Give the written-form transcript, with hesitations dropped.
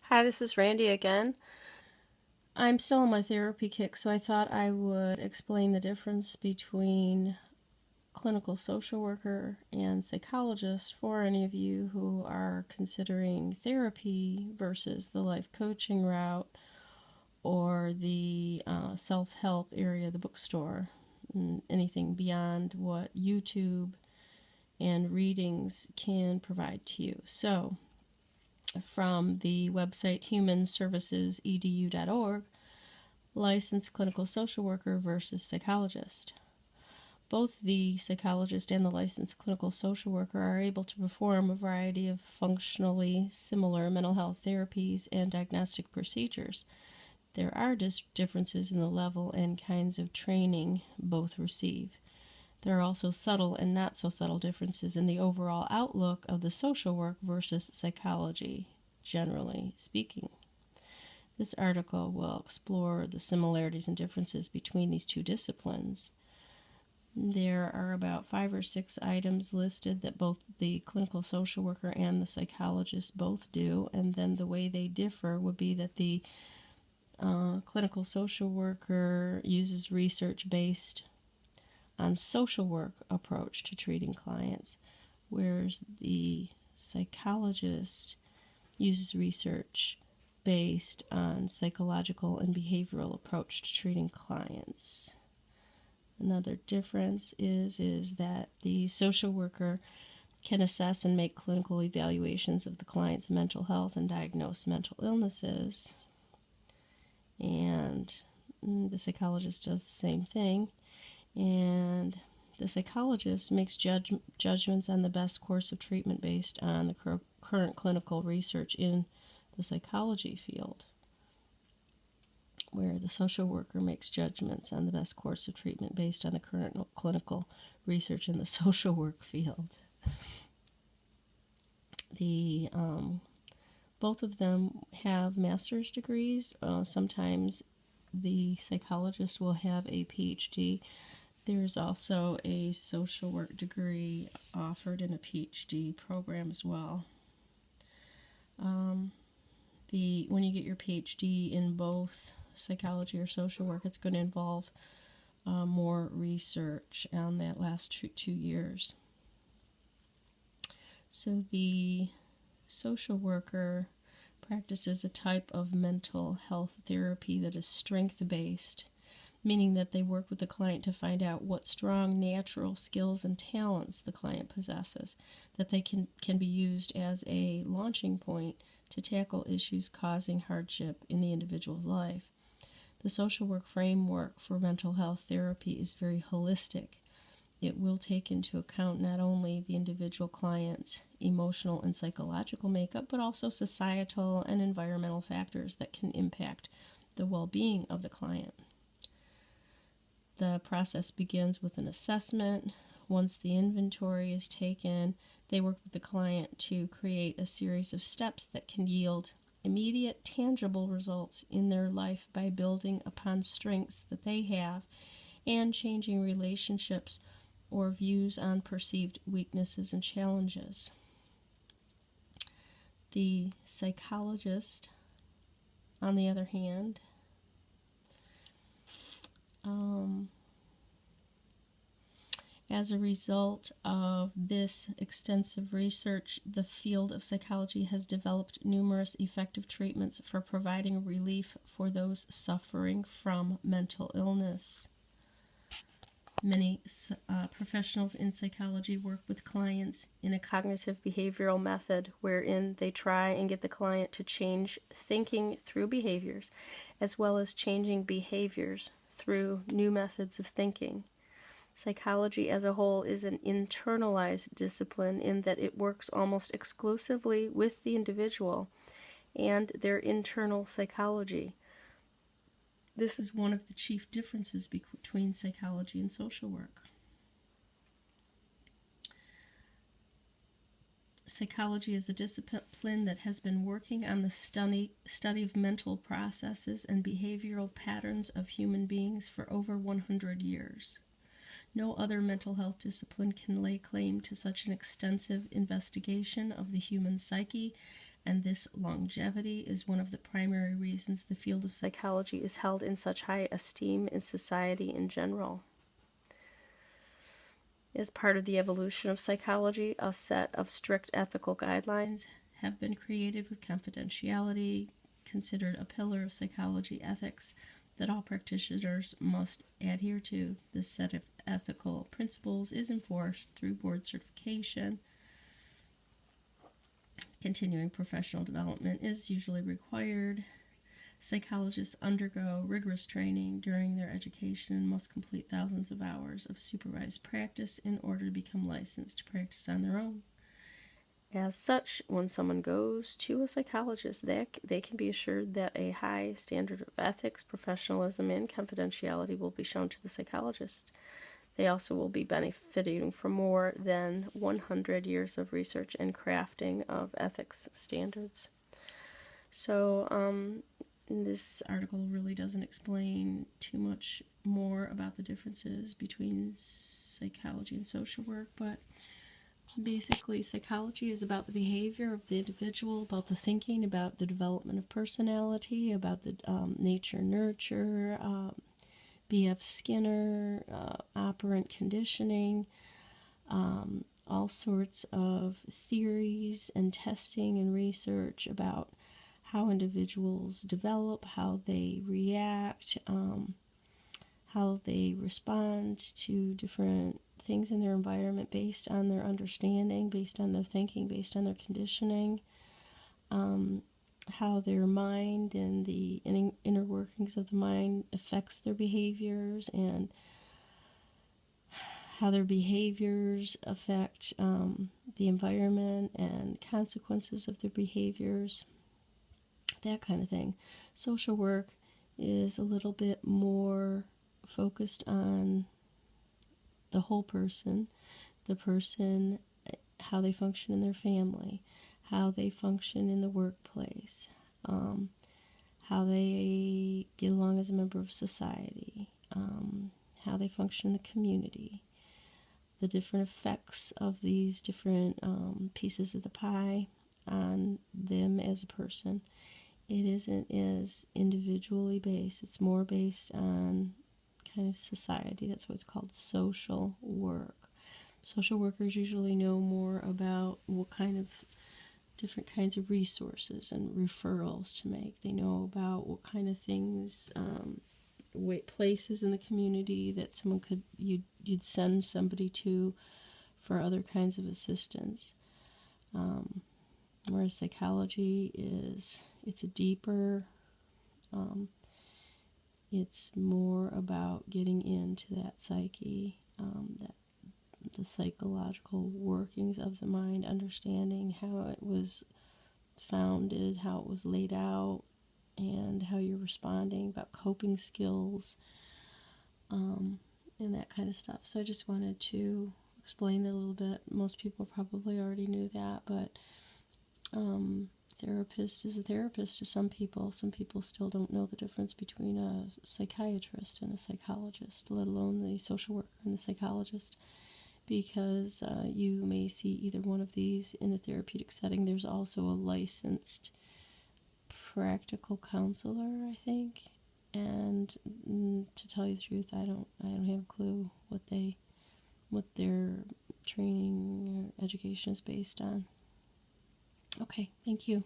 Hi, this is Randy again. I'm still on my therapy kick, so I thought I would explain the difference between clinical social worker and psychologist for any of you who are considering therapy versus the life coaching route or the self-help area of the bookstore, anything beyond what YouTube and readings can provide to you. So, from the website humanservicesedu.org, licensed clinical social worker versus psychologist. Both the psychologist and the licensed clinical social worker are able to perform a variety of functionally similar mental health therapies and diagnostic procedures. There are differences in the level and kinds of training both receive. There are also subtle and not so subtle differences in the overall outlook of the social work versus psychology, generally speaking. This article will explore the similarities and differences between these two disciplines. There are about 5 or 6 items listed that both the clinical social worker and the psychologist both do, and then the way they differ would be that the clinical social worker uses research based on social work approach to treating clients, whereas the psychologist uses research based on psychological and behavioral approach to treating clients. Another difference is that the social worker can assess and make clinical evaluations of the client's mental health and diagnose mental illnesses. And the psychologist does the same thing. And the psychologist makes judgments on the best course of treatment based on the current clinical research in the psychology field, where the social worker makes judgments on the best course of treatment based on the current clinical research in the social work field. The both of them have master's degrees. Sometimes the psychologist will have a PhD. There's also a social work degree offered in a PhD program as well. When you get your PhD in both psychology or social work, it's going to involve more research on that last 2 years. So the social worker practices a type of mental health therapy that is strength-based, meaning that they work with the client to find out what strong natural skills and talents the client possesses, that they can be used as a launching point to tackle issues causing hardship in the individual's life. The social work framework for mental health therapy is very holistic. It will take into account not only the individual client's emotional and psychological makeup, but also societal and environmental factors that can impact the well-being of the client. The process begins with an assessment. Once the inventory is taken, they work with the client to create a series of steps that can yield immediate, tangible results in their life by building upon strengths that they have and changing relationships or views on perceived weaknesses and challenges. The psychologist, on the other hand, as a result of this extensive research, the field of psychology has developed numerous effective treatments for providing relief for those suffering from mental illness. Many professionals in psychology work with clients in a cognitive behavioral method wherein they try and get the client to change thinking through behaviors, as well as changing behaviors through new methods of thinking. Psychology as a whole is an internalized discipline in that it works almost exclusively with the individual and their internal psychology. This is one of the chief differences between psychology and social work. Psychology is a discipline that has been working on the study of mental processes and behavioral patterns of human beings for over 100 years. No other mental health discipline can lay claim to such an extensive investigation of the human psyche and this longevity is one of the primary reasons the field of psychology is held in such high esteem in society in general. As part of the evolution of psychology, a set of strict ethical guidelines have been created with confidentiality, considered a pillar of psychology ethics that all practitioners must adhere to. This set of ethical principles is enforced through board certification. Continuing professional development is usually required. Psychologists undergo rigorous training during their education and must complete thousands of hours of supervised practice in order to become licensed to practice on their own. As such, when someone goes to a psychologist, they can be assured that a high standard of ethics, professionalism, and confidentiality will be shown to the psychologist. They also will be benefiting from more than 100 years of research and crafting of ethics standards. So, this article really doesn't explain too much more about the differences between psychology and social work, but basically psychology is about the behavior of the individual, about the thinking, about the development of personality, about the nature-nurture, B.F. Skinner, operant conditioning, all sorts of theories and testing and research about how individuals develop, how they react, how they respond to different things in their environment based on their understanding, based on their thinking, based on their conditioning, how their mind and the inner workings of the mind affects their behaviors, and how their behaviors affect the environment and consequences of their behaviors, that kind of thing. Social work is a little bit more focused on the whole person, how they function in their family, how they function in the workplace, how they get along as a member of society, how they function in the community, the different effects of these different pieces of the pie on them as a person. It isn't as individually based. It's more based on kind of society. That's why it's called social work. Social workers usually know more about what kind of different kinds of resources and referrals to make. They know about what kind of things, places in the community that you'd send somebody to for other kinds of assistance. Whereas psychology it's a deeper, it's more about getting into that psyche, the psychological workings of the mind, understanding how it was founded, how it was laid out, and how you're responding, about coping skills, and that kind of stuff. So I just wanted to explain it a little bit. Most people probably already knew that, but therapist is a therapist to some people. Some people still don't know the difference between a psychiatrist and a psychologist, let alone the social worker and the psychologist, because you may see either one of these in a therapeutic setting. There's also a licensed practical counselor, I think, and to tell you the truth, I don't have a clue what their training or education is based on. Okay, thank you.